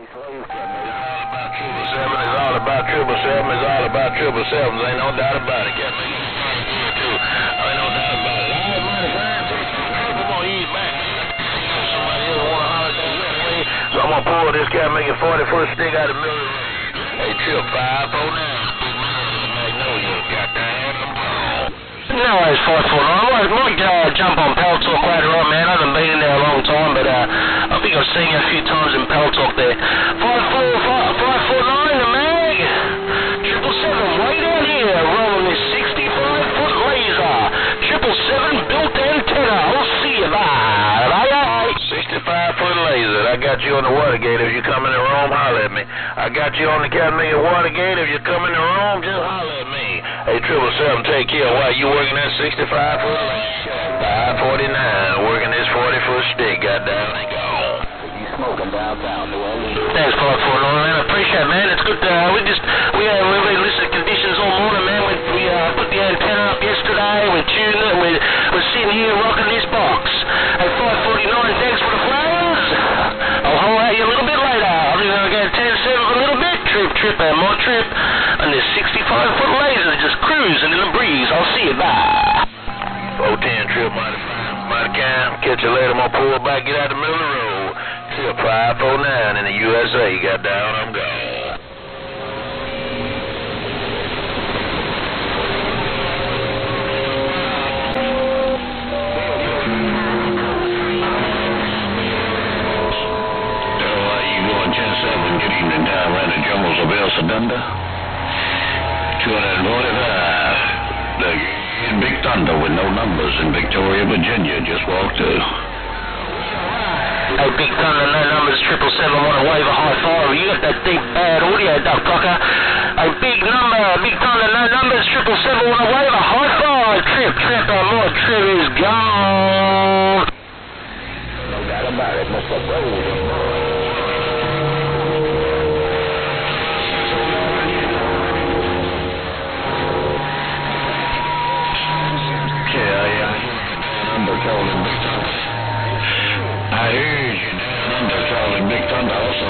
It's all about 777. It's all about 777s. Ain't no doubt about it. Ain't no doubt about it. All right, mighty fine. Come on, ease back. Somebody else want to holler that way. So I'm going to pull this cat, make a 40-foot stick out of the middle of the road. Hey, Trip 549. Magnolia, goddamn. No, it's 449. I might jump on Pal Talk later on, man. I haven't been in there a long time, but I think I've seen you a few times in Pal Talk there. 549, the mag. 777, way down here, rolling this 65-foot laser. 777 built antenna. I'll see you. Bye. Bye. 65-foot laser. I got you on the Watergate. If you're coming to Rome, holler at me. I got you on the Catamiglia Watergate. If you're coming to Rome, just holler at me. Hey, 777, take care. Why you working that 65-foot laser? 549, working this 40-foot stick. Goddamn, they gone. You smoking downtown New Orleans? Thanks, 549, man. I appreciate it, man. It's good. We really listened to conditions all morning, man. We put the antenna up yesterday. We tuned it. We're sitting here rocking this box. Hey, 549, thanks for the flowers. I'll holler at you a little bit later. I think I'm going to go 10-7 for a little bit. Trip, and more trip. And this 65-foot laser just cruising in the breeze. I'll see you. Bye. 410 Trip, mighty fine, mighty kind. Catch you later. I'm going to pull back, get out the middle of the road. Trip 549 in the USA. Got down, I'm gone. Good evening, down around the jungles of El Segundo. 245. The Big Thunder with no numbers in Victoria, Virginia. Just walked through. Hey, Big Thunder, no numbers, 777, want to wave a high five. You got that deep bad audio, duck fucker. Hey, Big Thunder, no numbers, 777, want to wave a high five. Trip, more trip is gone. No doubt about it, Mr. Brody. Undercover and Big Thunder. I heard you down Undercover and Big Thunder also.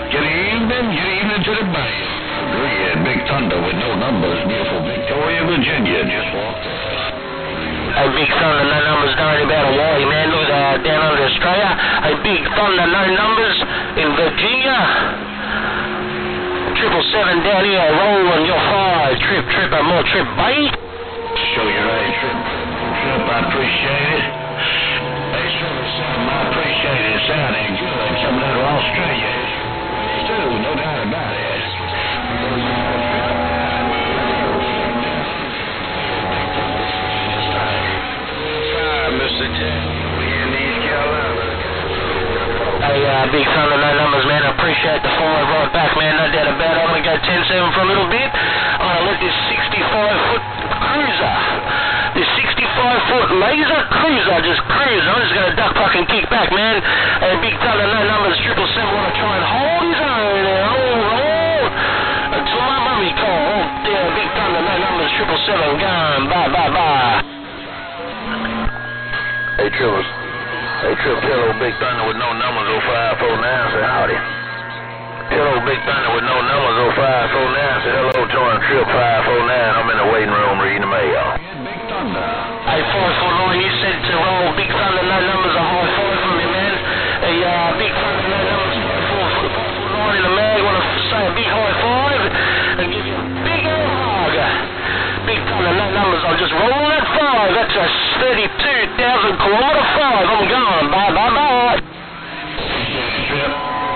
Good evening to the band. Agree at Big Thunder with no numbers, beautiful Victoria, Virginia. Just walked in. Hey, Big Thunder, no numbers, don't worry about Hawaii, man. Look, down under Australia. Hey, Big Thunder, no numbers in Virginia. 777 down here, rolling your fire. Trip, more trip, bye. Show your age, Trip, I appreciate it. Hey, 777, I appreciate it. Sounding good. Coming out of Australia. Too, no doubt about it. Mr. Jack, we in East Carolina. Hey, Big Thunder, no numbers, man. I appreciate the follow right back, man. No doubt about it. I'm going to go 10-7 for a little bit. I'm going to let this 65-foot cruiser, this 65-foot laser cruiser just cruise. I'm just going to duck, fuck, and kick back, man. Hey, Big Thunder, no numbers, 777, want to try and hold his own there. Oh, until my mummy call. Oh, yeah, Big Thunder, no numbers, 777, gone. Bye. Hey, Trip, tell old Big Thunder with no numbers 0549, say howdy. Tell old Big Thunder with no numbers 0549, say hello, join Trip 549. I'm in the waiting room reading the mail. Big Thunder. Hey, 449, you said to roll Big Thunder, no numbers, a high five from me, man. Hey, Big Thunder, no numbers, 449 in the mag, want to say a big high five and give you a big old hug. Big Thunder, no numbers, I'll just roll that five. That's a 32,000 kilometer five. I'm gone. Bye.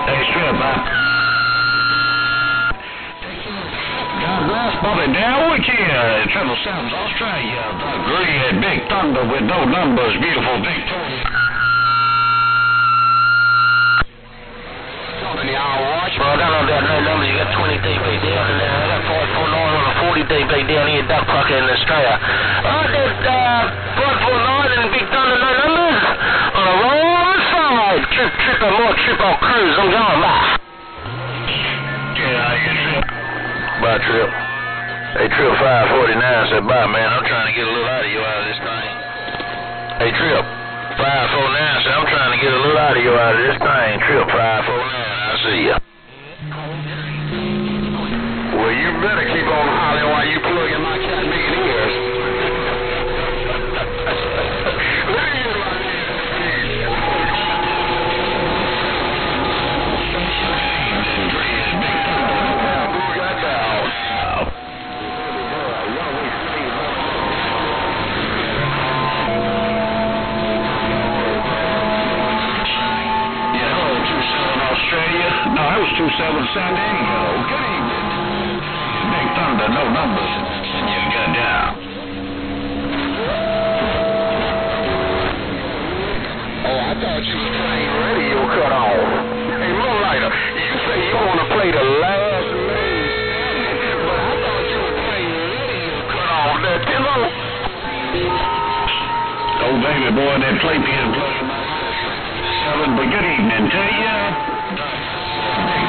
Hey, Strip, God bless, Bobby. Down with you. 777's Australia. Agree at Big Thunder with no numbers. Beautiful Victoria. Well, I don't know about no numbers. You got 20 dB down in there. I got 549 on a 40 dB down here, duck fucker in Australia. I did 549 and Big Thunder, no numbers. On a wrong side. Trip, more trip, I'll cruise. I'm going. Bye. Yeah, you Trip. Bye, Trip. Hey, Trip 549 said, bye, man. I'm trying to get a little out of you out of this thing. Hey, Trip, 549, so I'm trying to get a little audio out of this thing. Trip 549, I see ya. Well, you better keep on hollering while you plug in my cat big ears. No, I was 27 San Diego. Good evening. Big Thunder, no numbers. Send you a gun down. Oh, I thought you was playing radio cut off. Hey, Moonlighter, you say you want to play the last name, but I thought you was playing radio cut off. That pillow. Old baby boy, that play piano plus 7, but good evening to you.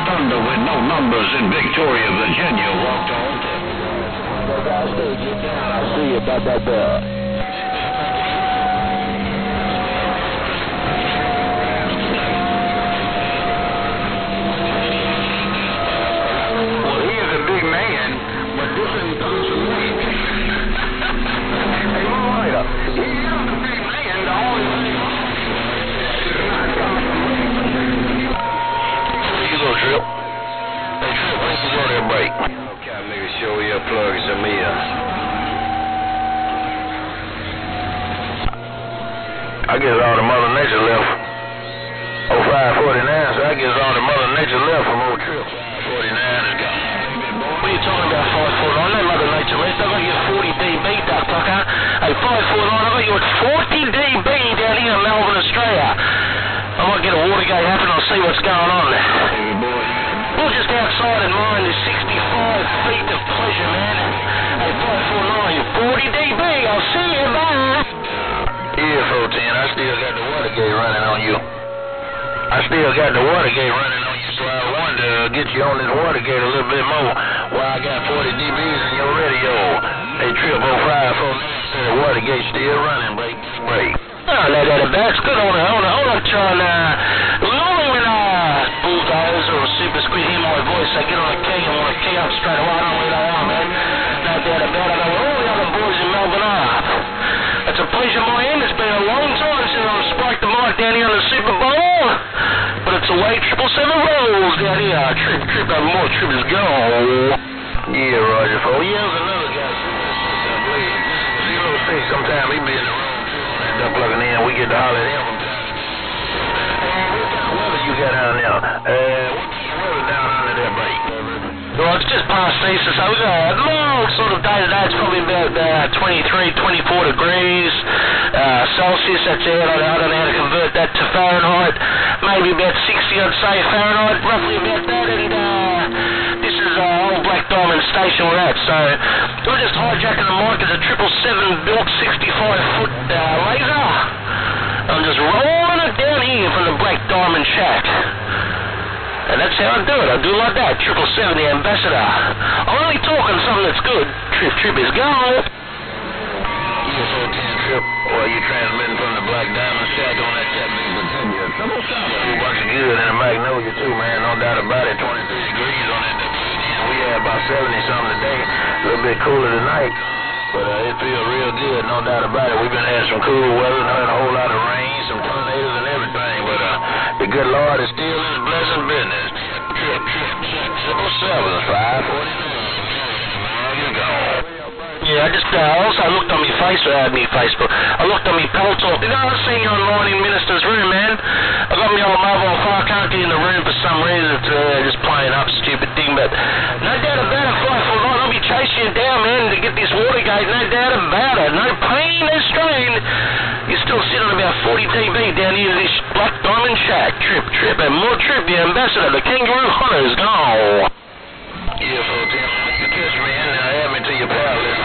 Thunder with no numbers in Victoria, Virginia, walked on. I see you, bye. Well, he is a big man, but this ain't Pennsylvania. Hey, Moonlighter, he is a big man, the only thing. Trip. Hey, Trip, when you go there break? Okay, nigga, show your plugs to me. I guess all the Mother Nature left. 0549, so I guess all the Mother Nature left from old Trip. 49 is gone. What are you talking about, 549? I know Mother Nature left. I got you at 40 dB, that fucker. Hey, 549, I got you at 40 dB down here in Melbourne, Australia. I might get a Watergate happen, I'll see what's going on there. We're just outside and mine is 65 feet of pleasure, man. Hey, 549, 40 dB, I'll see you, bye. Yeah, 410, I still got the Watergate running on you. I still got the Watergate running on you, so I wanted to get you on this Watergate a little bit more while I got 40 dBs in your radio. Hey, Trip 0549, the Watergate still running, break. Oh, no doubt about it. Good on it. Hold on, trying normally when bulldozer or super squid hear my voice, I get on a key and want to key up straight away. I don't know where they are, man. No doubt about it. I know where all the other boys in Melbourne are. It's a pleasure, my end. It's been a long time since I've spiked the mic down here on the Super Bowl. But it's the way 777 rolls down here. Trip, more trip is go. Yeah, Roger. Oh, yeah, there's another guy. Sometimes he be in the room. Plugging in, we get to holler at him. What kind of weather you got down there? What's the weather down under there, buddy? Well, it's just past Easter, so we got a long sort of day today. It's probably about 23, 24 degrees Celsius. That's it. I don't know how to convert that to Fahrenheit. Maybe about 60, I'd say, Fahrenheit, roughly about that. And this is old Black Diamond Station we're at. So we're just hijacking the mic as a 777 built 65-foot laser. I'm just rolling it down here from the Black Diamond Shack. And that's how I do it. I do it like that. 777, the ambassador. I'm only talking something that's good. Trip is go. Yeah, 410 Trip. Well, you transmitting from the Black Diamond Shack on that Chattanooga, Virginia. It works good in the Magnolia, too, man. No doubt about it. 23 degrees on that. We had about 70-something today. A little bit cooler tonight. But it feels real good, no doubt about it. We've been having some cool weather, had a whole lot of rain, some tornadoes and everything. But the good Lord is still in his blessing business. Trip 777 549. You go. Yeah, I just also looked on my Facebook. I looked on my Pal Talk. You know, I was seeing you online in Minister's room, man. I got my old mobile phone. I can't get in the room for some reason. It's just playing up, stupid thing. But no doubt about it, 549. I'll be chasing you down, man, to get this Watergate. No doubt about it. No pain, no strain. You're still sitting on about 40 dB down here in this Black Diamond Shack. Trip, and more Trip, the ambassador, the Kangaroo Hunters, go. Yeah, 410. You catch me in there, add me to your pal list.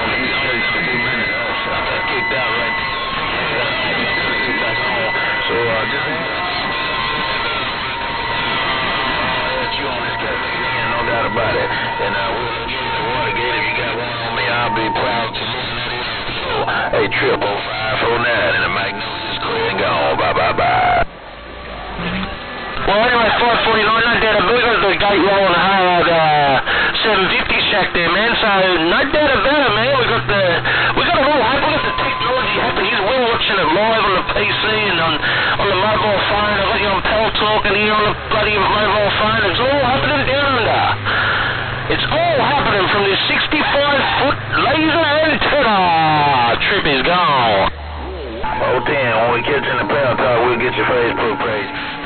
Kicked out right there. So, just let you on this cat again, no doubt about it. And we'll get the Watergate. If you got one on me, I'll be proud to listen to it. So, hey, Trip 0549 in the Magnolia Square. gone. Bye. Well, anyway, 549, no doubt about it. We got the gate roll on the hard 750 shack there, man. So no doubt about it, man. We got it all happening. We got the technology happening. We're watching it live on the PC and on the mobile phone. I got you on Pal Talk and here on the bloody mobile phone. It's all happening down under. It's all happening from this 65-foot laser antenna. Trip is gone. 010, when we catch in the Pal Talk, we'll get your Facebook page.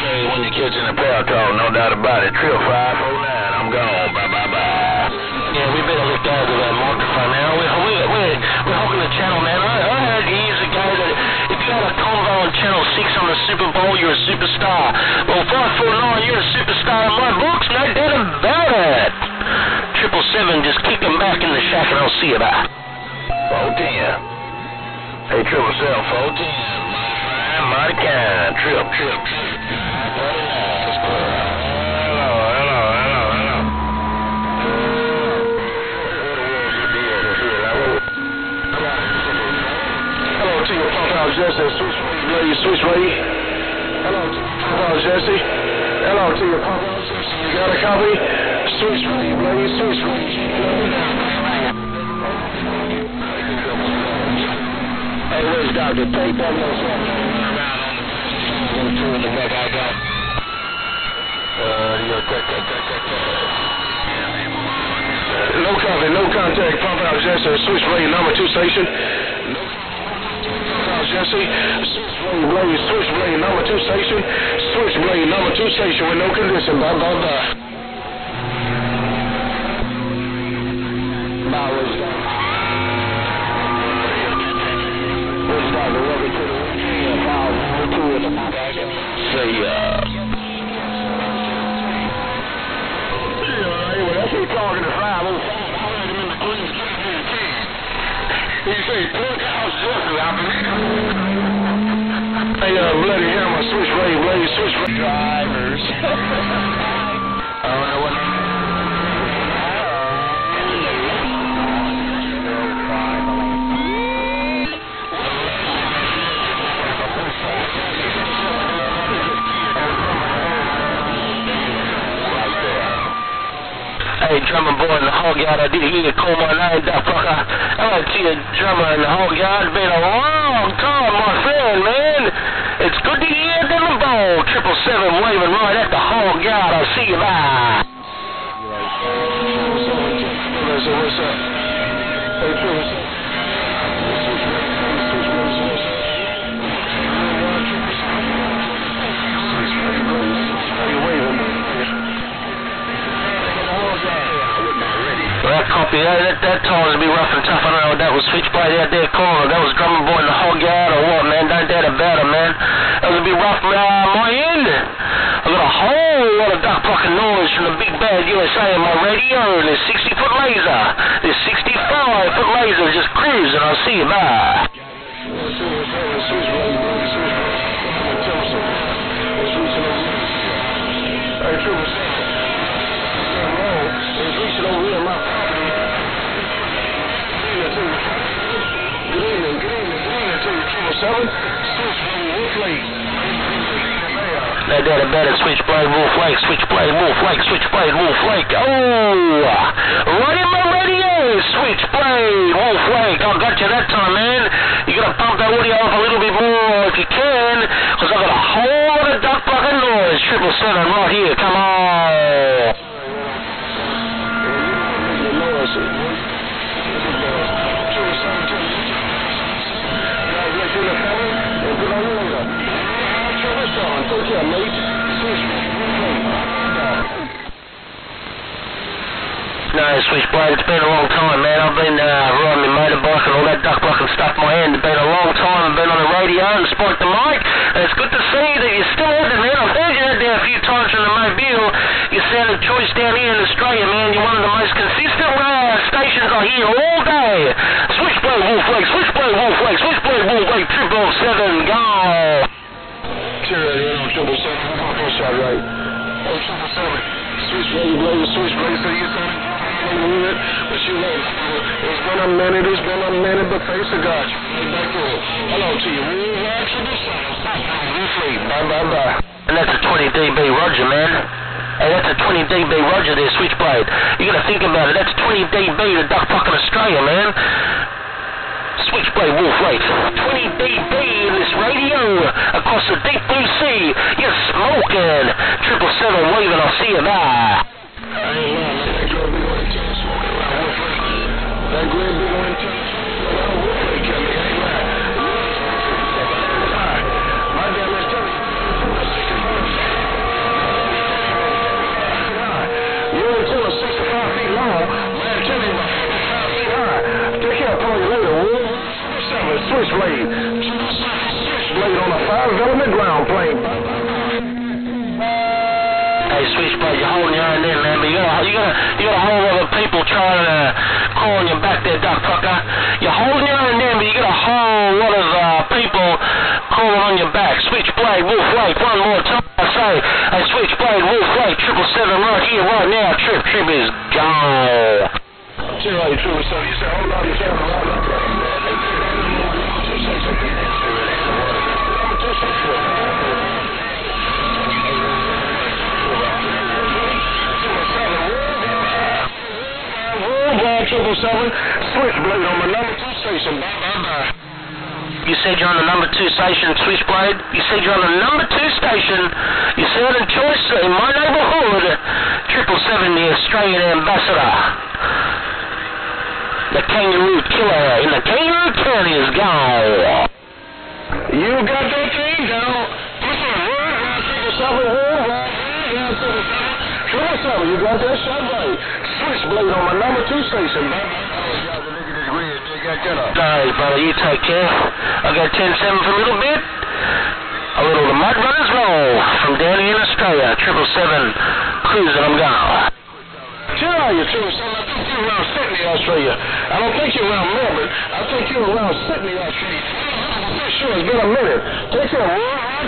When you catch in the Pal Talk, no doubt about it. Trip 549, I'm gone. Bye. Yeah, we better look over that microphone now. We're hogging the channel, man. I heard years ago that if you had a convo on Channel 6 on the Super Bowl, you're a superstar. Well, 549, you're a superstar in my books, no doubt about it. 777, just kick them back in the shack and I'll see you back. 410. Hey, 777, 410. Mighty kind. Trip. Hello to your pump out Jesse, Switchblade. Hello to your pump out Jesse. Hello to your pump out Jesse. You got a copy? Switchblade. Hey, where's Dr. Tape on those in the back I got. No contact, pump out Jesse, Switchblade number 2 station. Jesse, Switchblade number 2 station. Switchblade number 2 station with no condition. Bye. Talking to 505, I had him in the Queen's Cafe. He say, "Plug house Jesse, I believe him." Hey, bloody hell, my Switchblade drivers. I don't know what. Hey, drummer boy in the hog yard, I did hear you call my name, that fucker. Hello to you, drummer in the hog yard. It's been a long time, my friend, man. It's good to hear you down the ball. 777 waving right at the hog yard. I'll see you bye. What's up? Hey, Well, copy that time's be rough and tough. I don't know what that was, Switchblade out there calling. That was drummer boy in the hog yard or what, man? Don't doubt about it, man. That was a bit rough from my end. I got a whole lot of duck plucking noise from the big bad USA on my radio. And this 60-foot laser, this 65-foot laser just cruising. I'll see you bye. No doubt about it, Switchblade, Wolf Lake, Switchblade, Wolf Lake, Switchblade, Wolf Lake. Oh, right in my radio, Switchblade, Wolf Lake. I got you that time, man. You gotta pump that audio up a little bit more if you can, because I got a whole lot of duck fucking noise. 777 right here, come on. No, Switchblade, it's been a long time, man. I've been riding my motorbike and all that duck bucking stuff in my hand. It's been a long time. I've been on the radio and spiked the mic. And it's good to see that you're still out there, man. I've heard you out there a few times from the Mobile. You sounded choice down here in Australia, man. You're one of the most consistent stations I hear all day. Switchblade, Wolf Lake, Switchblade, Wolf Lake, Switchblade, Wolf Lake, 777, go! Sure, yeah, 777, I'm on shot right. 777, Switchblade, so you something? But you know, it's been a minute, but face to God. Hello to you. Bye. And that's a 20 dB Roger, man. Hey, that's a 20 dB Roger there, Switchblade. You gotta think about it. That's 20 dB to duck fucking Australia, man. Switchblade Wolf Lake. 20 dB in this radio across the deep blue sea. You're smoking. 777 leaving. I'll see you there. That great big one, my damn is telling you're until 65 feet long, man, tell me about 55 feet high. Take care, I'll call you later, Wolf. Switchblade. Switchblade on a 5-element ground plane. Hey, Switchblade, you're holding your own in, man, but you got a whole lot of people trying to call on your back there, duck fucker. You're holding your own in, but you got a whole lot of people calling on your back. Switchblade, Wolf Lake, one more time I say. Hey, Switchblade, Wolf Lake, 777 right here, right now. Trip is gone. Chill out, 777. You said, hold on, you said, hold on. Switchblade on the number 2 station. Bye. You said you're on the number 2 station, Switchblade. You said you're on the number 2 station. You said in choice in my neighborhood. 777, the Australian ambassador. The kangaroo killer in the kangaroo county is gone. You got that thing down. Listen, 777, you got that shotgun. Switchblade on my number 2 station, man. Alright, brother, you take care. I got 10-7 for a little bit. A little the Mud Runners roll from down here in Australia. 777 cruising, I'm gone. Chill out, you 777. I think you're around Sydney, Australia. I don't think you're around Melbourne. I think you're around Sydney, Australia. Sure, it's been a minute. Take care.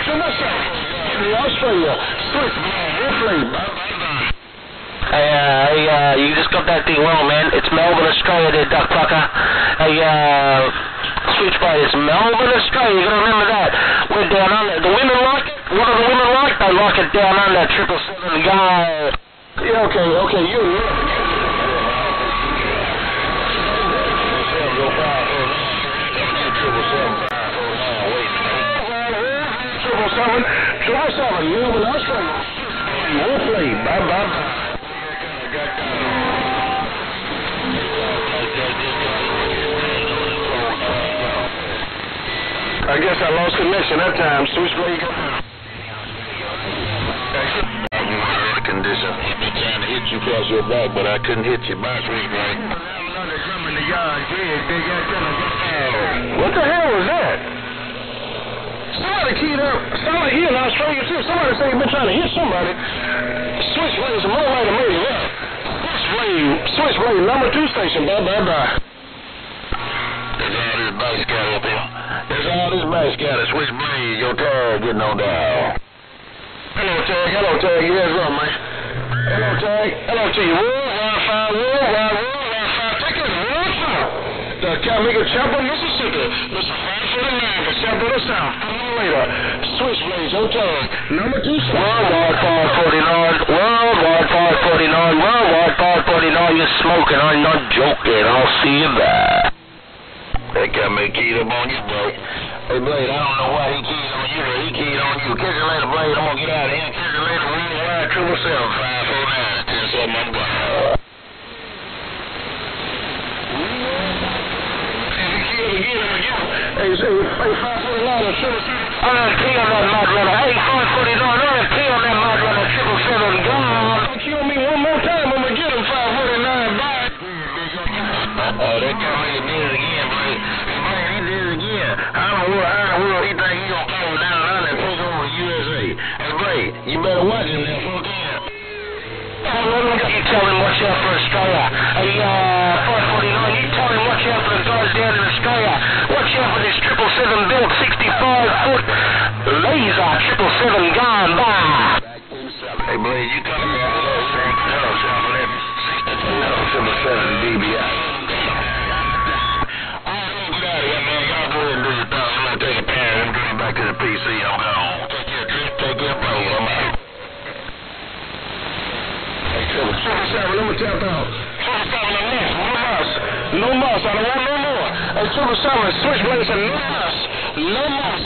Sydney, Australia. Switchblade. Hey, you just got that thing wrong, man. It's Melbourne, Australia there, duck fucker. Hey, Switchblade, it's Melbourne, Australia. You gotta remember that. We're down under. The women like it. What do the women like? They like it down under. 777, go. Yeah, okay, you. Melbourne, Australia. Bye. I guess I lost connection that time. Switchblade. Condition. I've been trying to hit you across your back, but I couldn't hit you back. What the hell was that? Somebody keyed up. Somebody here in Australia too. Somebody said you've been trying to hit somebody. Switchblade, some more later made it up. Switchblade, number 2 station. Bye. There's all this bass scatter. Switchblade, your tag getting on down. Hello, tag. Yes, up, man. Hello, tag. Hello to you. Wi-Fi. Take it. The Cowmaker Chapel, Mississippi. Mr. 549 for Chapel of South. Later. Switchblade, your tag. Number 2. Worldwide 549. Worldwide 549. Worldwide 549. You're smoking. I'm not joking. I'll see you there. That guy may keyed up on you, Blade. Hey, Blade, I don't know why he keyed on you, but he keyed on you. Catch you later, Blade. I'm gonna get out of here. Catch you later. Worldwide 777 549 10-7. I'm going. Hey, 549 or 7. I'm gonna key on that Mud Runner. Hey, 549. I'm gonna key on that Mud Runner. 777 gone. Kill me one more time. I'm gonna get him 549 back. That guy did it again, Blade. He did it again. How in the world he think he gonna come down under and take over the USA? Hey, Blade, you better watch him now, folks. You tell him watch out for Australia. Hey, 549, you tell him watch out for the guys down in Australia. Watch out for this 777 built 65-foot laser 777 gone by. Hey, Blade, you come here. Hello, sir. For that. 777 DBI. Back to the PC, I'm gone. Take care, bro. I'm out. Hey, 777, let me tap out. 777, no muss. I don't want no more. Hey, 777, Switchblade said no muss. No muss.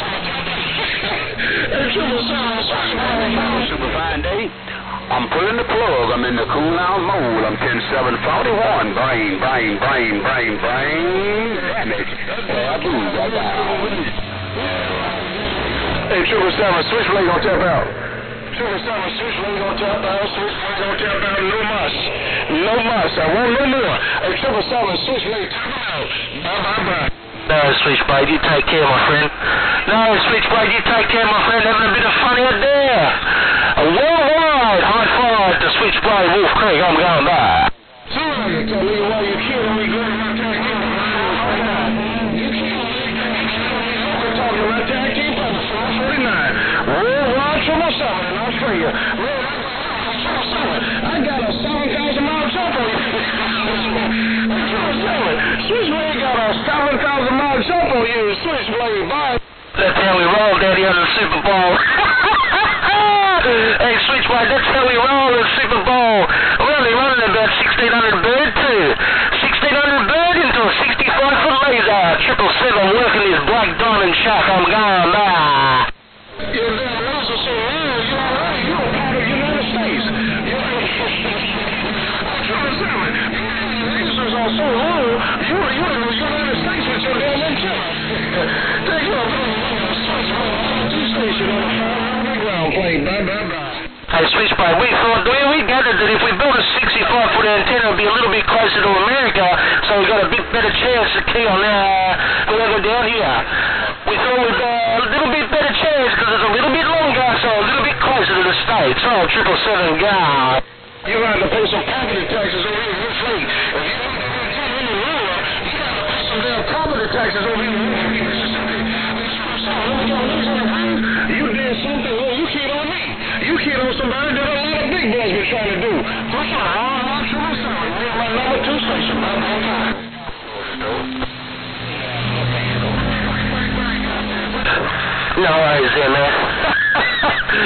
Hey, 777, Switchblade. Super fine day. I'm pulling the plug. I'm in the cool down mode. I'm 10741. Brain. Damn it. Hey, 777, Switchblade gonna tap out. 777, Switchblade gonna tap out. Switchblade gonna tap out. No muss. No muss. I want no more. Hey, 777, Switchblade tap out. Bye. No, Switchblade, you take care, my friend. No, Switchblade, you take care, my friend. Having a bit of fun out there. A worldwide high five to Switchblade, Wolf Creek. I'm going back. Sorry, tell me why you killing me, good at my tag team. You killing me. I'm talking about tag team for the 49. Worldwide 777 in Australia. I got a 7,000-mile jump on you. Switchblade got a 7,000-mile jump on you. Switchblade, bye. That's how we roll down here in the Super Bowl. Hey, Switchblade, that's how we roll in the Super Bowl. We're only running about 1,600 bird too. 1,600 bird into a 65-foot laser. 777 working his black diamond shack. I'm going back. You're there, laser so loud. You're all right. You're a part of the United States. Lasers are so low. You're in the United States with your damn antenna. Take your station on the ground plane. Bye. Hey, Switchblade, we thought, we gathered that if we built a 65-foot antenna, it'd be a little bit closer to America, so we got a bit better chance to key on whoever down here. We thought we'd a little bit better chance because it's a little bit longer, so a little bit closer to the States. Oh, 777, God. You're going to pay some property taxes over here. You're free. If you don't have any lower, you got to pay some damn property taxes over here. You did something. Oh, you keyed on me. You keyed on somebody that a lot of big boys been trying to do. Push on. We're my number 2 station. No worries there, man.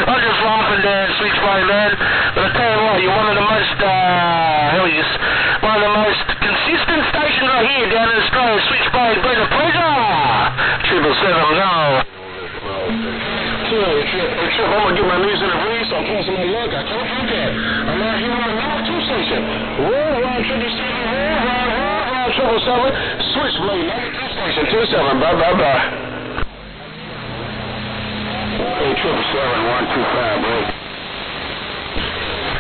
I'm just laughing there, Switchblade, man. But I tell you what, you're one of the most, one of the most consistent stations right here down in Australia. Switchblade, been a pleasure. 777, no. Trip, I'm going to get my knees in the breeze, so I'm passing my luck. I can't do that. I'm out here on the number 2 station. Worldwide 777, Switchblade, number 2 station, 27, bye. Hey, 777, 125, bro.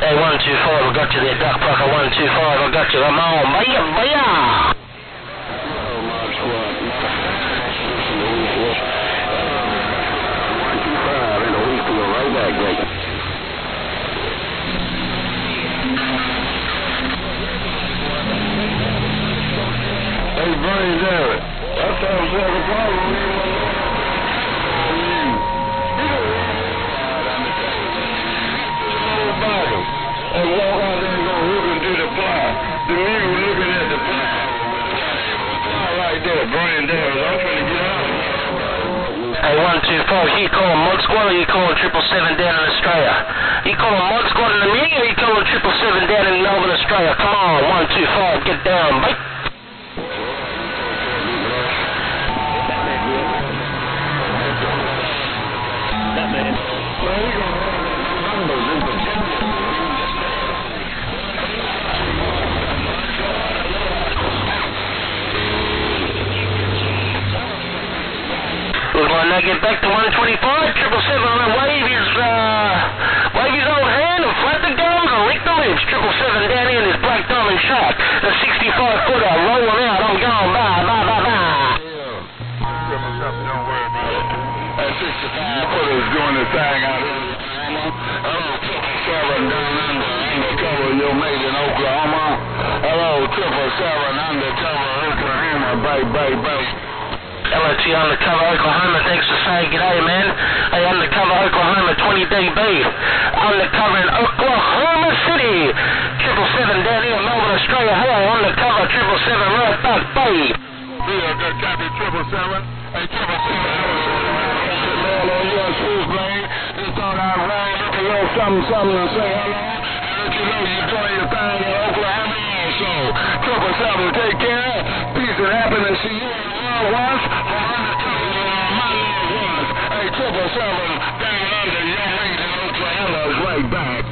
Hey, 125, I got you there, Duck Pucker, 125, I got you. I'm on, baya. Hey, Bernie, Darren, I thought I was having a problem with you. And walk out there and go hook and do the plow. The mule looking at the plow. Right there, Bernie, Darren, I'm trying to get out. Hey, 124, you call him Mod Squad or you call him 777 down in Australia? You call him Mod Squad in the ring or you call him 777 down in Melbourne, Australia? Come on, 125, get down, mate. We're going to now get back to 125, 777 on the wave his old hand and flap the gums and lick the lips. 777 down in his black diamond shot. The 65-footer rolling out. I'm going bye. 777, don't worry about it. That 65-footer's doing the thing out here. 777 down undercover, your mate in Oklahoma. Hello, 777 undercover, Oklahoma, baby. Hello to you, Undercover Oklahoma. Thanks for saying g'day, man. Hey, Undercover Oklahoma, 20 dB. Undercover in Oklahoma City. 777 down here in Melbourne, Australia. Hello, Undercover 777 right back, babe. Yeah, good copy, 777. Hey, 777, all on your Switchblade. Just thought I'd round up a little something to say hello. And let you know you're doing your thing in Oklahoma also. 777, take care. Peace and happiness to you and the world once. My love once. Hey, 777, down under your range in Oklahoma is right back.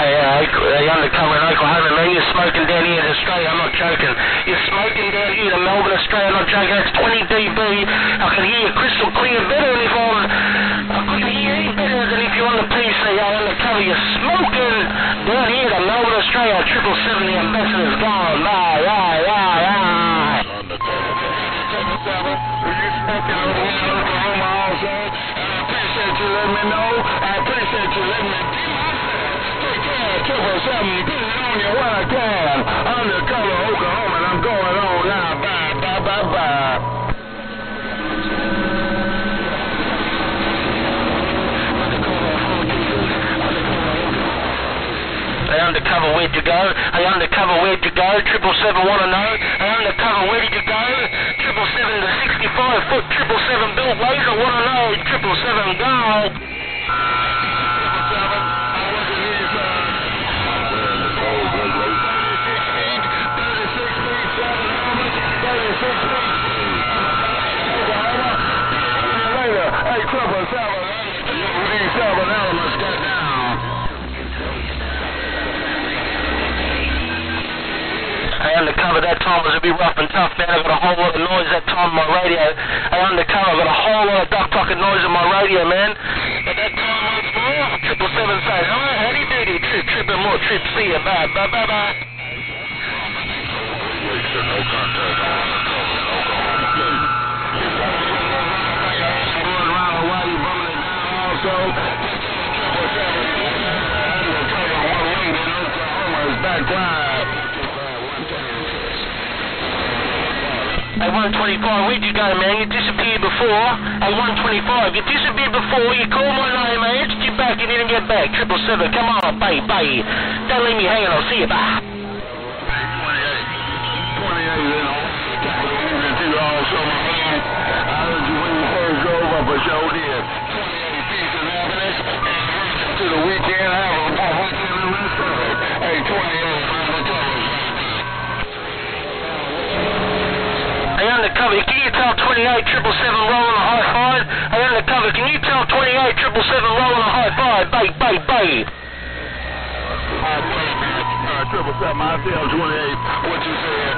Hey, Undercover in Oklahoma, man, you're smoking down here in Australia, I'm not joking. You're smoking down here in Melbourne, Australia, I'm not joking. That's 20 dB. I can hear you crystal clear better than if I couldn't hear any better than if you're on the PC. Undercover, you're smoking down here in Melbourne, Australia. 777, the ambassador's gone. Bye. Undercover, 777, are you smoking over here in Oklahoma also? And I appreciate you letting me know. I appreciate you letting me be myself. 777, put it on you when I can. Undercover Oklahoma, and I'm going on now. Bye. Hey, Undercover, where'd you go? Hey, Undercover, where'd you go? 777 want to know. Hey, Undercover, where did you go? 777 the 65-foot 777 built laser want to know. 777 go. Hey, 777, these 7 elements got down. Hey, Undercover, that time was a bit rough and tough, man. I got a whole lot of noise that time on my radio. Hey, Undercover, I got a whole lot of duck pocket noise on my radio, man. But that time once more, 777 says, oh, howdy doody, trip and more, trip, see ya, bye. No contact. So, back live. Hey, 125, where'd you go, man? You disappeared before. Hey, 125, you disappeared before. You called my name, I answered you back. You didn't get back. 777, come on, bye. Don't leave me hanging. I'll see you, bye. 28, also, my man. I heard you when you first drove up, but you did. To the weekend, I have a weekend in the rest of it. Hey, 28, Hey, Undercover, can you tell 28 777 rolling a high five? Hey, Undercover, can you tell 28 777 rolling a high five? Bye. 777, I tell 28, what you said.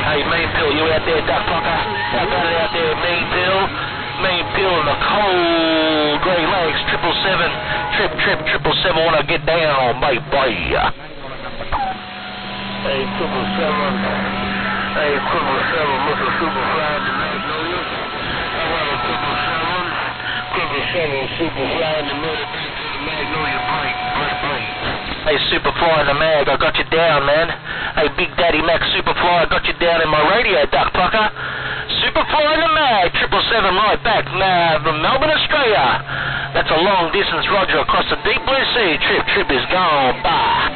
Hey, Main Pill, you out there, Duck Fucker? Out there, Main Pill in the cold Grey Lakes, 777, trip 777, wanna get down, bye. Hey, 777, Mr. Superfly, Superfly in the middle, Magnolia Break. Hey, Superfly in the mag, I got you down, man. Hey, Big Daddy Mac Superfly, I got you down in my radio, Duck Fucker. Superfly in the mag, 777 right back from Melbourne, Australia. That's a long distance, Roger, across the deep blue sea. Trip is gone, bye.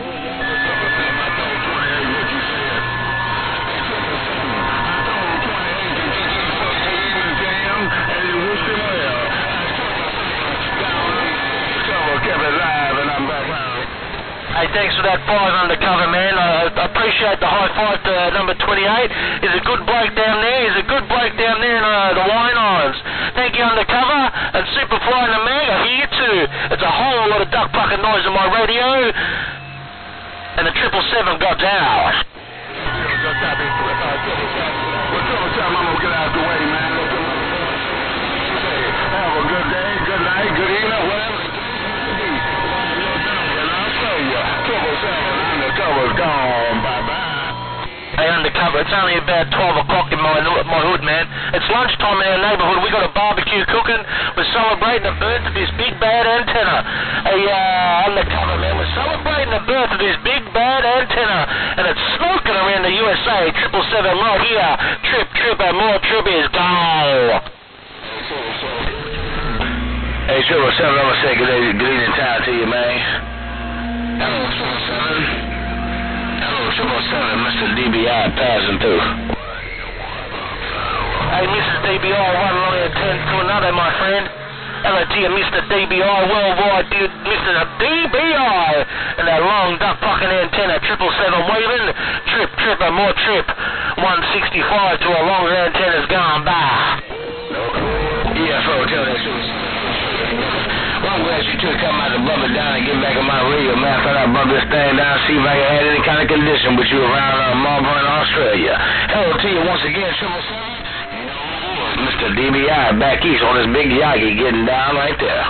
Hey, thanks for that 5 Undercover, man. I appreciate the high five to number 28. There's a good bloke down there. In the wine islands. Thank you, Undercover. And Superfly in the mag, I hear you too. It's a whole lot of duck fucking noise on my radio. and the 777 got down. Well, Triple Seven, I'm gonna get out the way, man. Have a good day, good night, good evening, whatever. And I'll show you. 777 Undercover's gone. Bye-bye. Hey, Undercover, it's only about 12 o'clock in my hood, man. It's lunchtime in our neighborhood. We got a barbecue cooking. We're celebrating the birth of this big bad antenna. Hey, Undercover, man, we're celebrating the birth of this big bad antenna, and it's smoking around the USA. 777 right here. Trip, and more trip is gone. Hey, 777, I'm gonna say good evening time to you, man. Hello, 777. Hello, 777, Mr. DBI passing through. Hey, Mr. DBI, one lawyer turns to another, my friend. Hello to you, Mr. DBI, worldwide, dude, Mr. DBI, and that long duck fucking antenna, 777 waving, trip, and more trip. 165 to a longer antenna's gone by. EFO, tell that well, I'm glad you took come out to bump it down and get back on my radio, man. I thought I'd bump this thing down, see if I can have any kind of condition with you around Melbourne, Australia. Hello to you once again, 777. Mr. DBI back east on this big yagi getting down right there.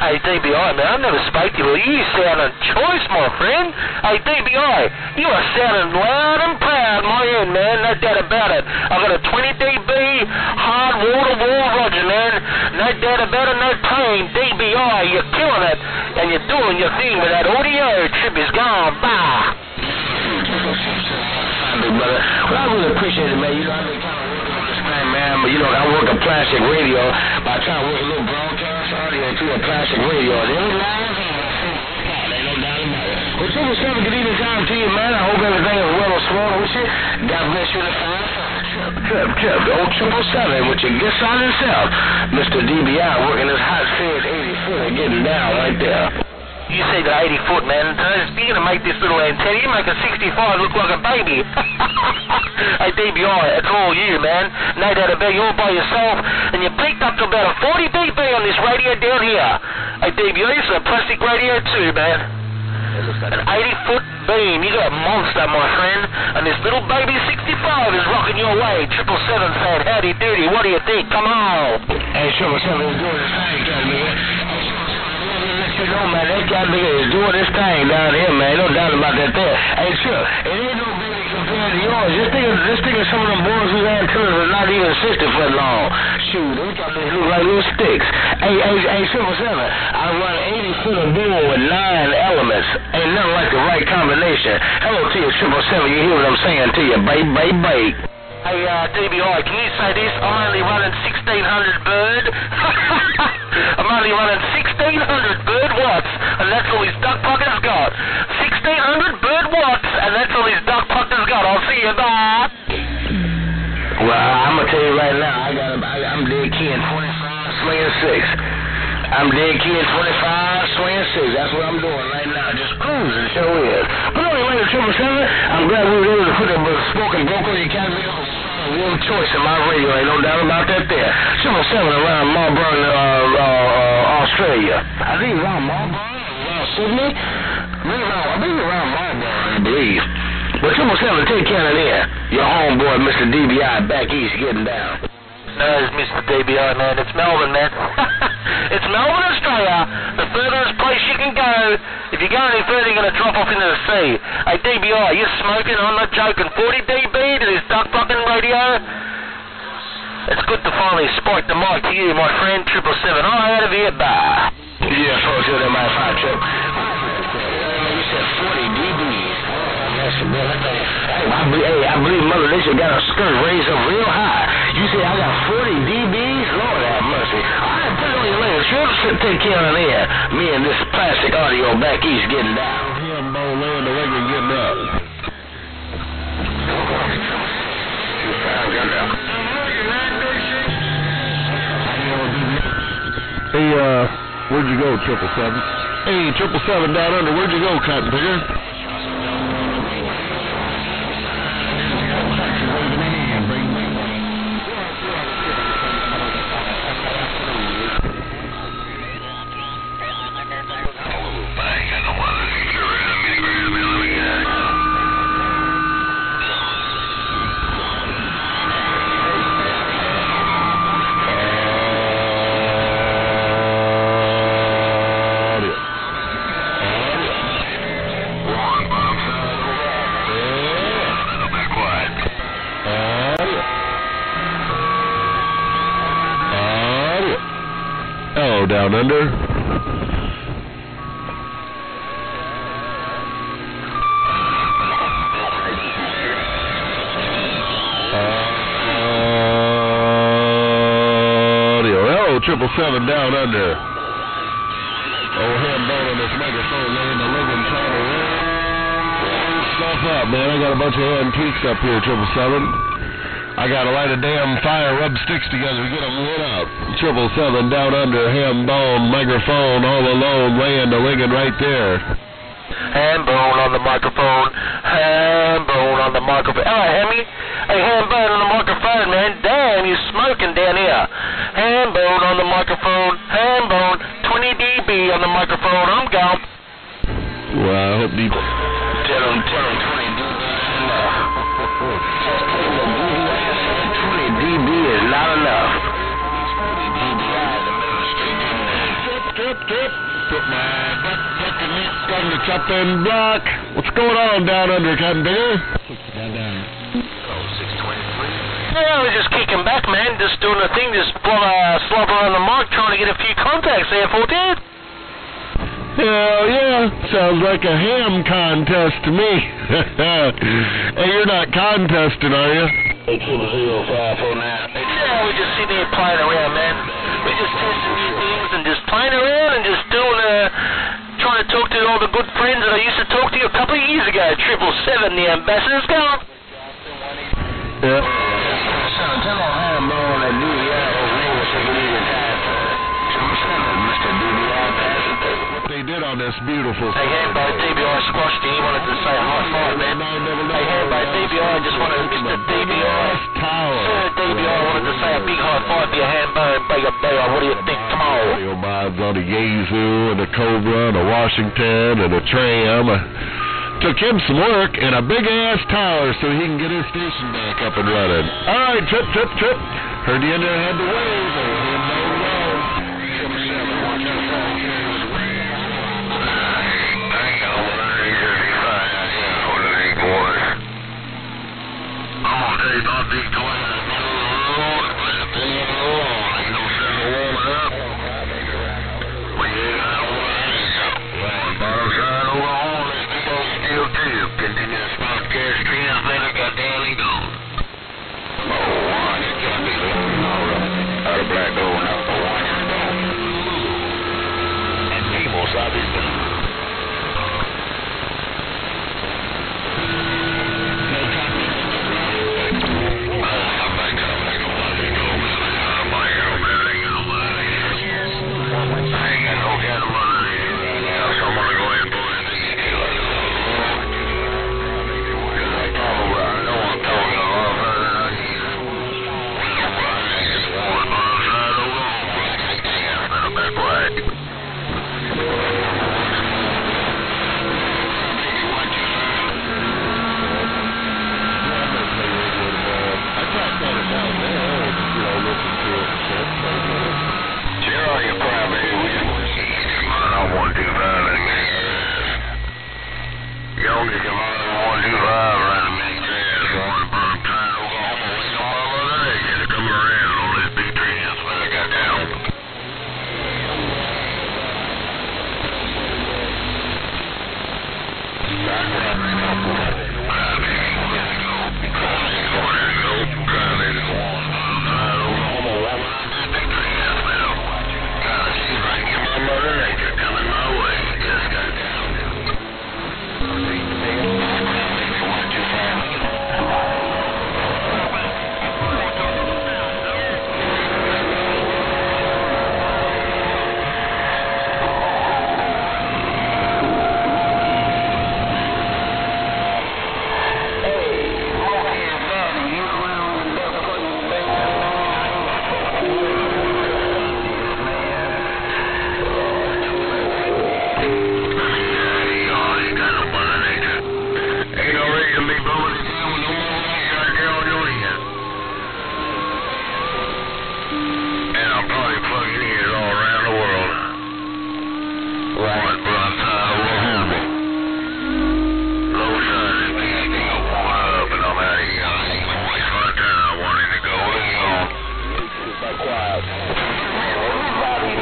Hey, DBI, man, I never spoke to you. You sounding choice, my friend. Hey, DBI, you are sounding loud and proud, my end, man. No doubt about it. I got a 20 dB hard wall-to-wall Roger, man. No doubt about it, no pain. DBI, you're killing it, and you're doing your thing with that audio. Trip is gone by. Big brother. Well, I really appreciate it, man. You know, I've been kind of working on this thing, man. But, you know, I work a plastic radio by trying to work a little broadcast audio to a plastic radio. And every line, ain't no doubt about it. Well, 777, good evening time to you, man. I hope everything is well and swell with you. God bless you in the fine. Trip. Old 777 with your good son himself. Mr. DBI working his hot fed 80-footer getting down right there. You see the 80-foot, man. You're going to make this little antenna. You make a 65 look like a baby. Hey, DBI, it's all you, man. No doubt about it. You're all by yourself. And you peaked up to about a 40 dB on this radio down here. Hey, DBI, this is a plastic radio too, man. An 80-foot beam. You got a monster, my friend. And this little baby 65 is rocking your way. 777 saying, howdy doody. What do you think? Come on. Hey, 777 is doing his thing, man. You know, man, that guy is doing this thing down here, man. No doubt about that there. Hey, sure, it ain't no baby compared to yours. Just think of some of them boys whose antennas are not even 60 foot long. Shoot, they got these look like little sticks. Hey, 777, I run 80 foot of dual with 9 elements. Ain't nothing like the right combination. Hello to you, 777. You hear what I'm saying to you, babe. Hey, DBI, can you say this? I'm only running 1600 bird. I'm only running 1600 bird watts, and that's all his duck pocket's got. 1600 bird watts, and that's all his duck pocket's got. I'll see you, bye. Well, I'm going to tell you right now, I'm dead key in 25, swinging 6. I'm dead key in 25, swinging 6. That's what I'm doing right now, just cruising, sure is. But anyway, 777, I'm glad we were able to put a spoken vocal in the Academy of real choice in my radio. Ain't no doubt about that there. 777 around Melbourne, Australia. I think around Melbourne, around Sydney. I think around Melbourne, I believe. But 777, take care of there. Your homeboy, Mr. DBI, back east, getting down. No, it's Mr. DBI, man. It's Melbourne, man. It's Melbourne, Australia. The furthest place you can go. If you go any further, you're going to drop off into the sea. Hey, DBI, you're smoking. I'm not joking. 40 dB to this duck fucking radio. It's good to finally spike the mic to you, my friend. 777. I'm out of here. Bye. Yeah, folks, you're my 5 trip. You said 40 dB. I believe Mother Nature got a skirt raised up real high. You say I got 40 dBs? Lord have mercy. All right, put it on your legs. Sure, take care of there. Me and this plastic audio back east getting down. Hambone laying the record getting up. Hey, where'd you go, 777? Hey, 777 down under, where'd you go, Cotton Picker? I don't want to under. Hello, 777 down under. Oh, Hambone on this microphone laying the living trying to stuff up, man. I got a bunch of antiques up here, 777. I gotta light a damn fire, rub sticks together, get them lit up. 777 down under, Hambone, microphone, all alone, laying the ligging right there. Hambone on the microphone, Hambone on the microphone. Hello, Hammy. Hey, Hambone on the microphone, man. Damn, you smoking down here. Hambone on the microphone, Hambone, 20 dB on the microphone. I'm gone. Well, I hope you... Tell him 20 dB. 20 dB is not enough. Tip. Put my butt fucking next on the chopping block. What's going on down under, Captain Bigger? Yeah, I was just kicking back, man. Just doing the thing, just slobber on the mic, trying to get a few contacts there for Dad. Hell yeah. Sounds like a ham contest to me. Hey, you're not contesting, are you? 800-549. Yeah, we just sitting there playing around, man. We're just testing new things and just playing around and just doing, trying to talk to all the good friends that I used to talk to a couple of years ago. 777, the ambassador's gone. Yeah. Tell on Hambone that DBI over here was taking even time for 777, Mr. DBI passenger. They did on this beautiful... Hey, Hambone, DBI squashed you. He wanted to say high five, man. Hey, Hambone, DBI just wanted Mr. DBI. Sir DBI wanted to say a big high five to your Hambone. Bigger. What do you think? Come on. Your minds on the Yazoo and the Cobra and the Washington and the Tram. Took him some work and a big-ass tower so he can get his station back up and running. All right, trip. Heard the end there had the wave. Everybody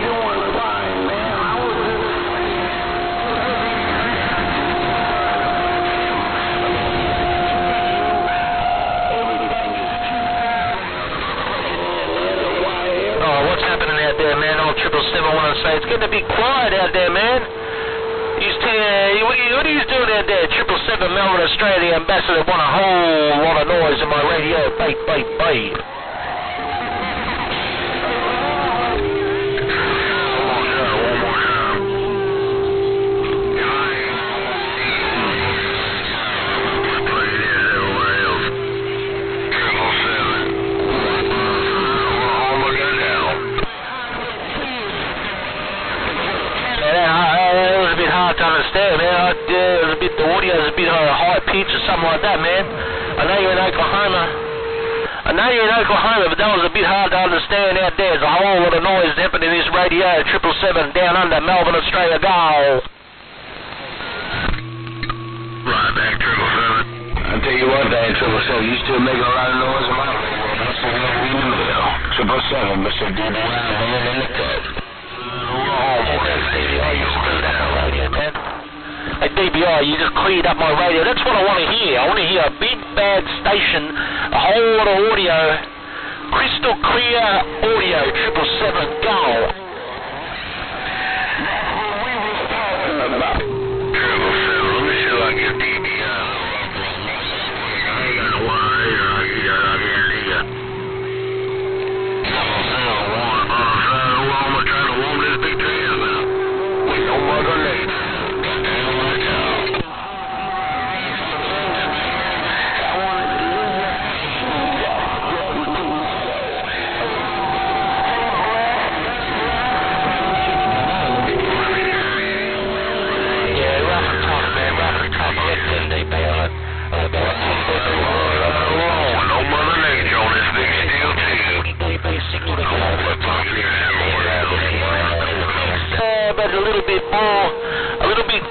doing fine. getting a bit quiet out there, man. What are you doing out there? 777 Melbourne, Australia, the ambassador, want a whole lot of noise in my radio. Beep, beep, beep. To understand, man. The audio's a bit high pitch or something like that, man. I know you're in Oklahoma, but that was a bit hard to understand out there. There's a whole lot of noise happening in this radio. 777 down under Melbourne, Australia, go. Right back, 777. I tell you what, Dan, 777, you still making a lot of noise in my radio. That's the one we in the middle. 777, Mr. DBI, man, in the cup. Hey, DBI, you just cleared up my radio. That's what I want to hear. I want to hear a big, bad station, a whole lot of audio, crystal clear audio, 777, go. 777, let me see if I can get DBI. I ain't got no wire here. I can't hear. I'm trying to warm this big trans now. With no mother nature. But a little bit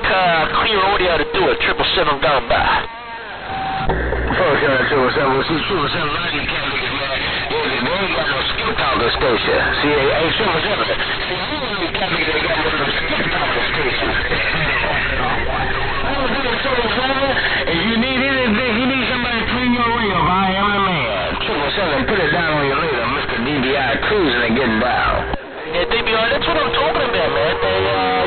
clear audio to do it. 777 going back. First, 777, see, 777, you can't look at man. They ain't got no skip talker station. See, 777. See, I don't really can't look at they got no skip talker station. If you need anything, you need somebody to clean your radio, I am the man. 777, put it down on your radar, Mr. DBI cruising and getting down. Yeah, DBI, that's what I'm talking about, man.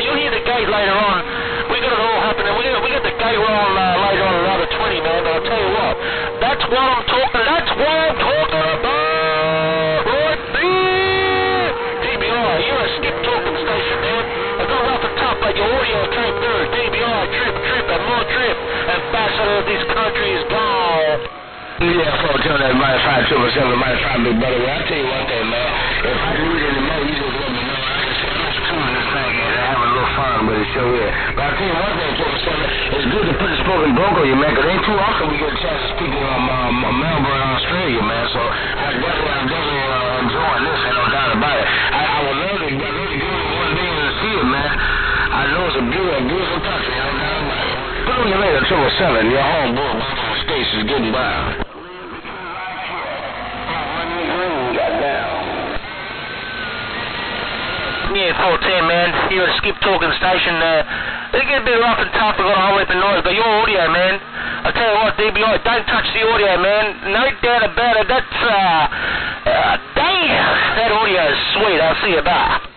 You'll hear the gate later on. We got it all happening. We got the gate roll later on another 20, man. But I'll tell you what, that's what I'm talking about right there. DBI, you're a skip talking station, man. I got off the top, but your audio came through. DBI, trip, and more trip. Ambassador of this country is gone. Yeah, folks, tell that mighty 577, mighty 5 big brother. Well, I'll tell you one thing, man. If I need any more, you just let me know. I just tune this thing in and have a little fun with it, show here. But I'll tell you one thing, 777, it's good to put a spoken broke on you, man, because ain't too often we get a chance to speak in Melbourne, Australia, man. So I'm definitely enjoying this, ain't no doubt about it. I would love to go one day and see it, man. I know it's a beautiful country, ain't no doubt about it. Put on your radio, 777, your home boy, station's getting by. Yeah, 410, man. You're a skip talking station. They get a bit rough and tough. We've got a whole heap of noise, but your audio, man. I tell you what, DBI, don't touch the audio, man. No doubt about it. That's damn, that audio is sweet. I'll see you back.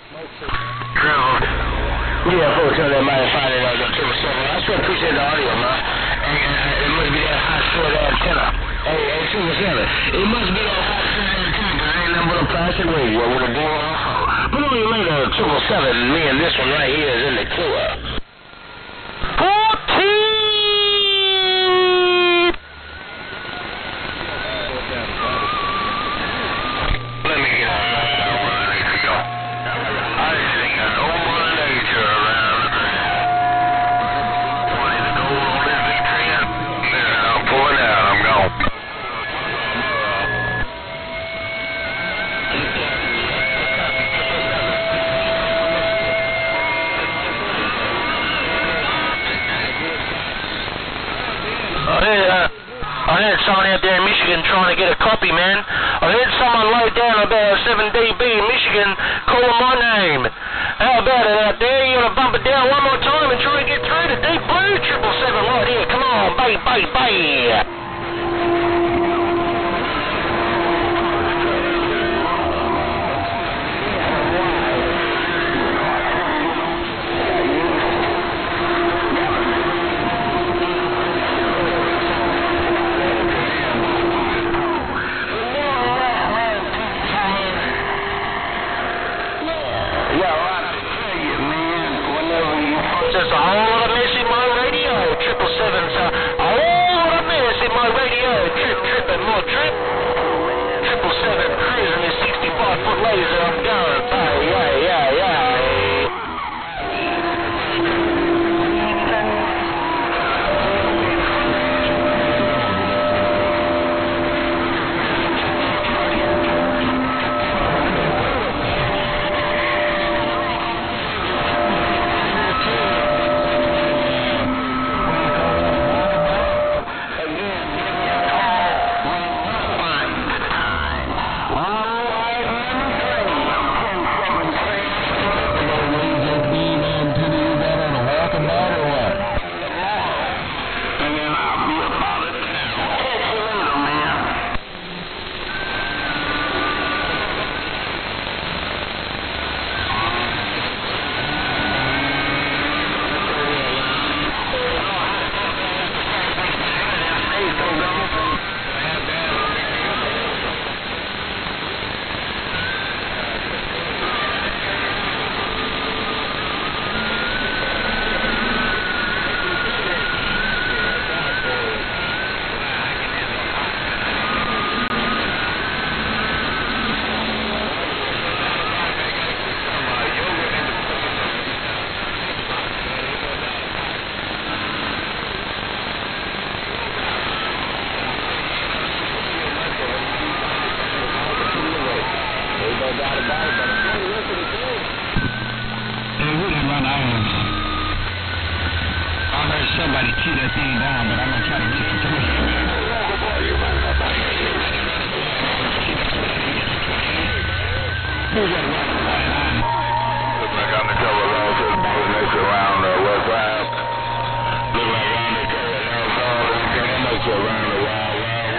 Yeah, 410, that might find it on the 777. I sure appreciate the audio, man. It must be that hot short antenna. Hey, 777. It must be that hot short antenna, because I ain't nothing but a plastic radio with a board on phone. Put on your later, 777, me and this one right here is in the clear. 14! Let me get on that where I need to go. I just ain't got no more nature around. Wanting to go on this big trend? Yeah, I'm pulling out, I'm gone. I heard someone out there in Michigan trying to get a copy, man. I heard someone lay down about 7 dB in Michigan calling my name. How about it out there? You want to bump it down one more time and try and get through to Deep Blue 777 right here. Come on, bay, bay, bay. a whole lot of mess in my radio. 777's a whole lot of mess in my radio. Trip and more trip. 777 cruising his 65-foot laser. I'm going. Yeah. Somebody chew that thing down, but I'm going to try to get it to it. Look like Undercover also next around West Ave. Look like Undercover next around the Wild West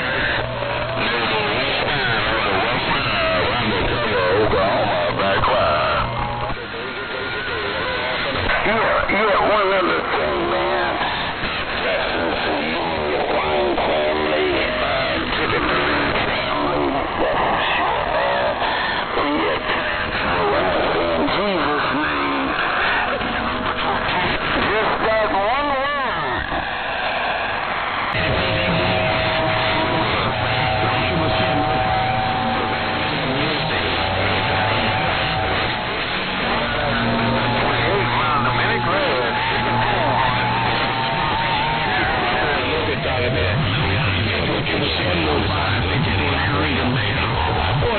Undercover, Oklahoma, back quiet. Yeah, one other thing, man.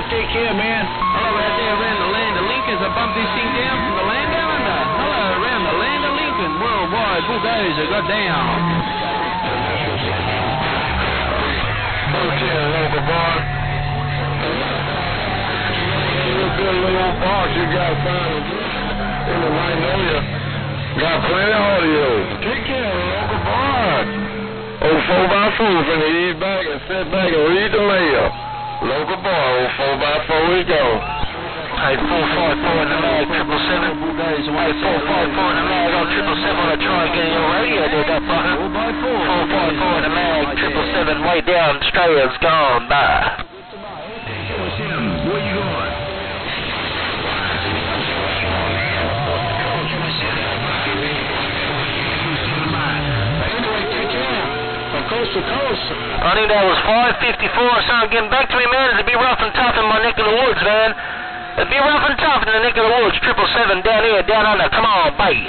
Take care, man. Hello, out there around the land of Lincoln. I bumped this thing down from the land down under. Hello, around the land of Lincoln. Worldwide bulldozer got down. Okay, local bar. Look at a little box you got found in the Magnolia. Got plenty of audio. Take care, local bar. Old 4x4 finna ease back and sit back and read the mail. Local boy, old 4x4, we go. Hey, 454 in the mag, 777. Hey, 454 in the mag on 777. Wanna try and get your radio there, that fucker. 454 in the mag, 777, way down, Australia's gone by. Where you going? Coast to coast. I think that was 554 or something getting back to me, man. It'd be rough and tough in my neck of the woods, man. It'd be rough and tough in the neck of the woods. 777 down here, down under. Come on, baby.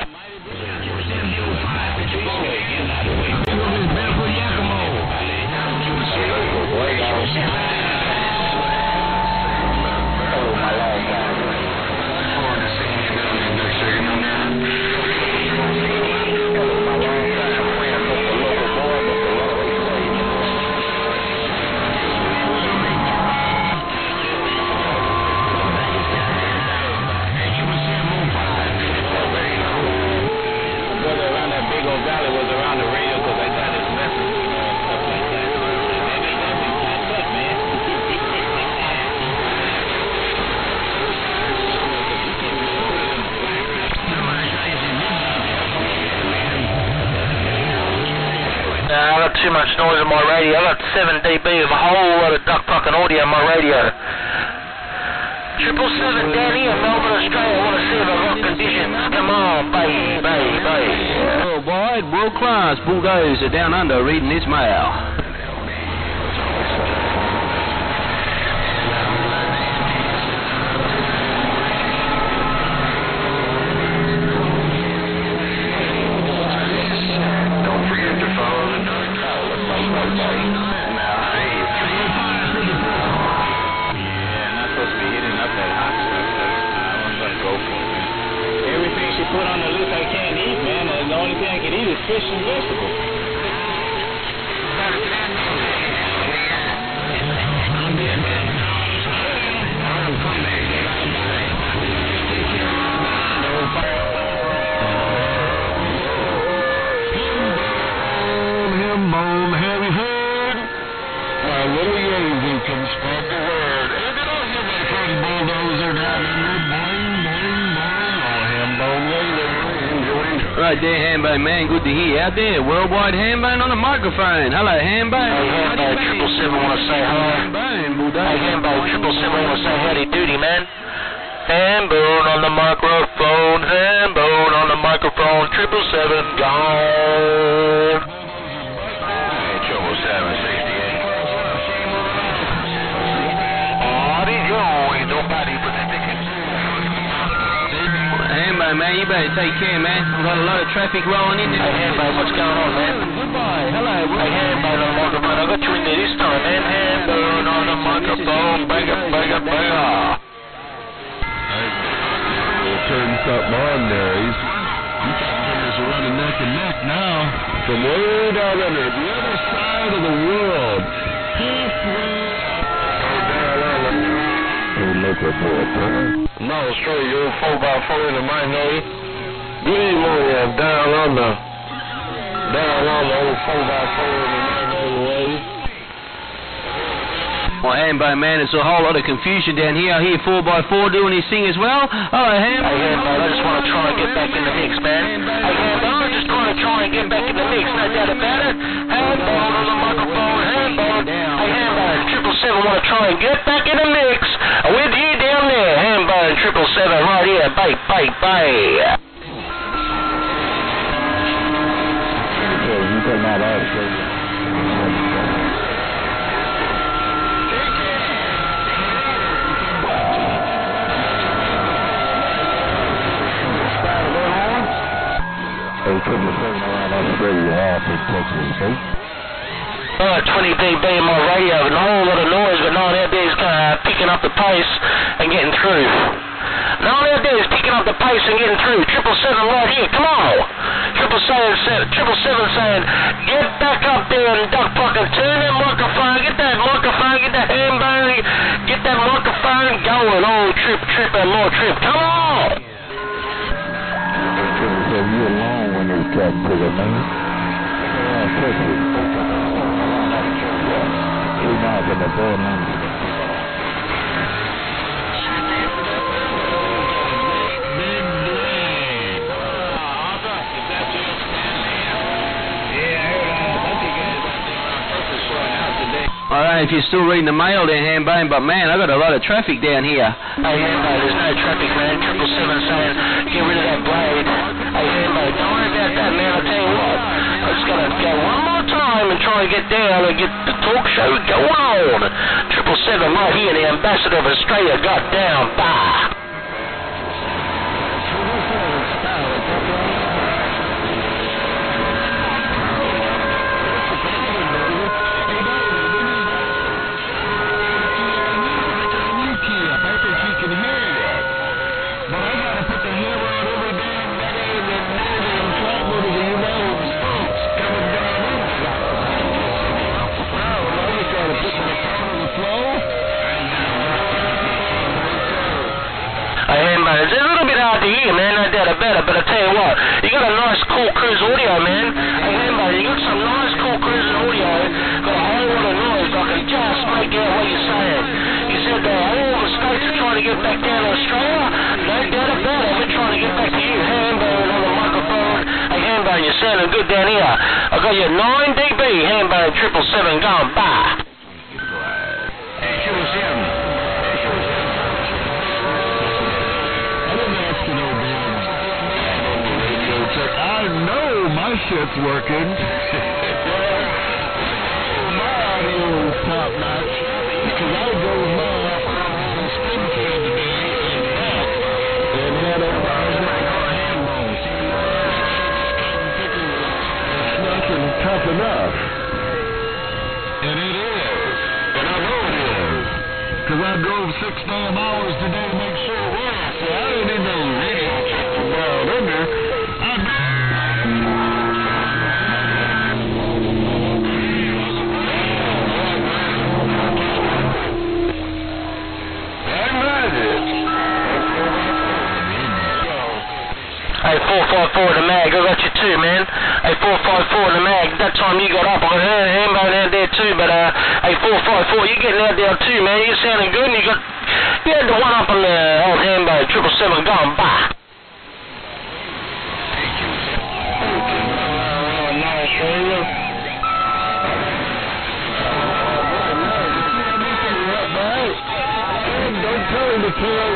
I got too much noise on my radio. I got 7 dB of a whole lot of duck fucking audio on my radio. 777 down here, Melbourne, Australia. I want to see the rock conditions. Come on, baby. worldwide, world-class bulldozer down under reading his mail. Put on the list I can't eat, man. The only thing I can eat is fish and vegetables. Hambone, have you heard? My little Yazy can spread the word. And get on here, my friend bulldozer down in there. Boing, boing, boing. Oh, Hambone. Right there, Hambone, man, good to hear. Out there, worldwide Hambone on the microphone. Hello, Hambone. Hey, Hambone, 777 want to say hello. Hambone, bulldozer. Hey, Hambone, 777 want to say howdy doody, man. Hambone on the microphone, Hambone on the microphone, 777 gone. Hey, 777, 68. Howdy, yo, ain't nobody but the ticket. Hambone, man, you better take care, man. We've got a lot of traffic rolling in there. Hey, Hambone, what's going on, man? Goodbye. Hello. Hey, Hambone on the microphone. I got you in there this time, man. Hambone on the microphone. Bigger, bigger, bigger. We'll turn something on there. He's running neck and neck now. From way down under the other side of the world. No, straight, you're 4x4 in the minority. Good evening, down under. Down under, old 4x4 in the minority way. Well, Hambone, man, it's a whole lot of confusion down here. I hear 4x4 doing his thing as well. Hello, Hambone. Hey, Hambone, I just want to try and get back in the mix, man. Hey, Hambone, I'm just trying to get back in the mix, no doubt about it. Hambone on the microphone, Hambone. Hey, Hambone, 777 want to try and get back in the mix with you down there. Hambone, 777 right here, bait, bait, bait. You come out of Alright, 20 dB in my radio, and a whole lot of noise, but no one out there is picking up the pace and getting through. No one out there is picking up the pace and getting through. 777 right here, come on! 777 saying, get back up there and duck fucking turn that microphone, get that Hambone, get that microphone going. Oh, trip, and more trip, come on! You alone when they talk to the man. He's not in the phone number. Alright, if you're still reading the mail there, Hambone, but man, I got a lot of traffic down here. Hey, Hambone, there's no traffic, man. 777 saying, get rid of that blade. Hey, Hambone, don't worry about that, man. I'll tell you what. I just got to go one more time and try and get down and get the talk show going on. 777 right here, the ambassador of Australia got down. Bah! It's a little bit hard to hear, man, no doubt about it, but I tell you what, you got a nice cool cruise audio, man. Hey, Hambone, you got some nice cool cruise audio, got a whole lot of noise, I can just make out what you're saying. You said that all the states are trying to get back down to Australia, no doubt about it, we're trying to get back to you, Hambone on the microphone. Hey, Hambone, you're sounding good down here. I got you 9 dB, Hambone 777 going, bah! I know my this shit's working. My audio is top notch. Because I drove mine from Springfield today and had a Hambone. It's nothing tough enough. And it is. And I know it is. Because I drove 6 damn hours today to make sure it was. So I didn't even radio check the down under. Hey, 454 in the mag, I got you too, man. Hey, 454 in the mag, that time you got up, I heard Hambone out there too, but, hey, 454, you getting out there too, man. You sounding good, and you had the one up on the old Hambone, 777 going by. Don't tell him to pull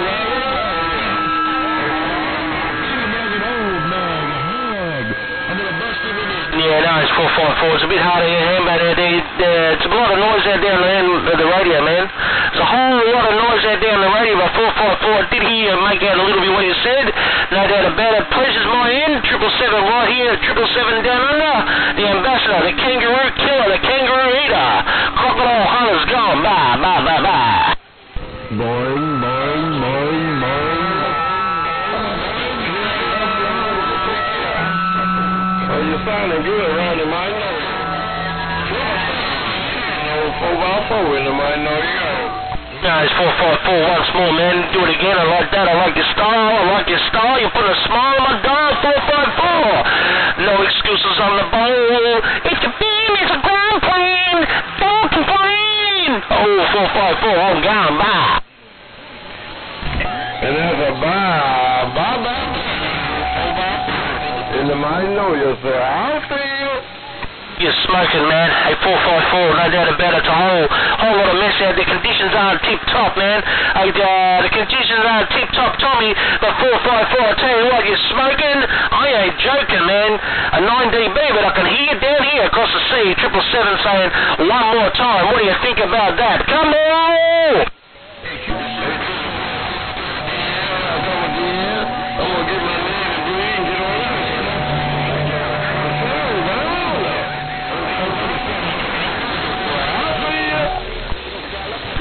Yeah, no, it's 454. It's a bit harder to hear, but it's a lot of noise out there on the radio, man. There's a whole lot of noise out there on the radio, but 454, I did hear you make out a little bit what you said. No doubt about it. Pleasure's my end. 777 right here, 777 down under. The ambassador, the kangaroo killer, the kangaroo eater. Crocodile hunter's gone. Bye, bye, bye, bye. Boing, boing, boing, boing. You're sounding good around the mic. 4x4 in the mic, no, you got it. No, it's 454 once more, man. Do it again. I like that. I like your style. I like your style. You put a smile on my dial. 454. No excuses on the bowl. It's a beam. It's a ground plan. Don't complain. Oh, 454. I'm gone. Bye. And that's a bye. Bye. In the mic, know yourself. I'll see you. You're smoking, man. Hey, 454, no doubt about it. It's a whole lot of mess out. The conditions aren't tip-top, man. Hey, the conditions aren't tip-top, Tommy. But 454, I tell you what, you're smoking. I ain't joking, man. A 9 dB, but I can hear you down here across the sea. 777 saying, one more time. What do you think about that? Come on!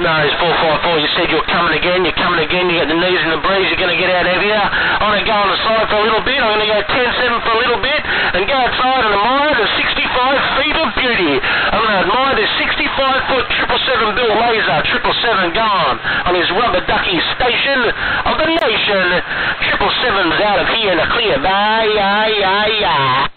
No, it's 454. You said you were coming again. You're coming again. You got the knees in the breeze. You're going to get out of here. I'm going to go on the side for a little bit. I'm going to go 10-7 for a little bit and go outside and admire the 65 feet of beauty. I'm going to admire the 65-foot 777 Bill Laser, 777 gone on his rubber ducky station of the nation. 777's out of here in the clear. Bye, bye, bye, bye.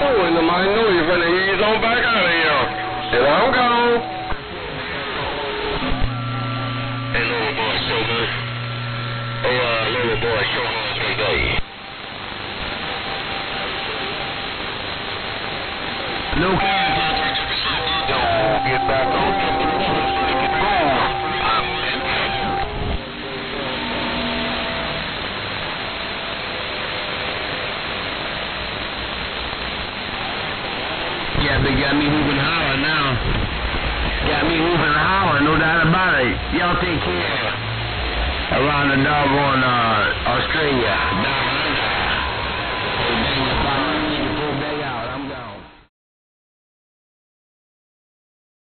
And I know you're going to ease on back out of here. And I'm gone. Hey, little boy, so good. Hey, little boy, show me what they got. No care. Don't get back on. Yeah, they got me moving higher now. Got me moving higher, no doubt about it. Y'all take care. Around the doggone Australia. Down under.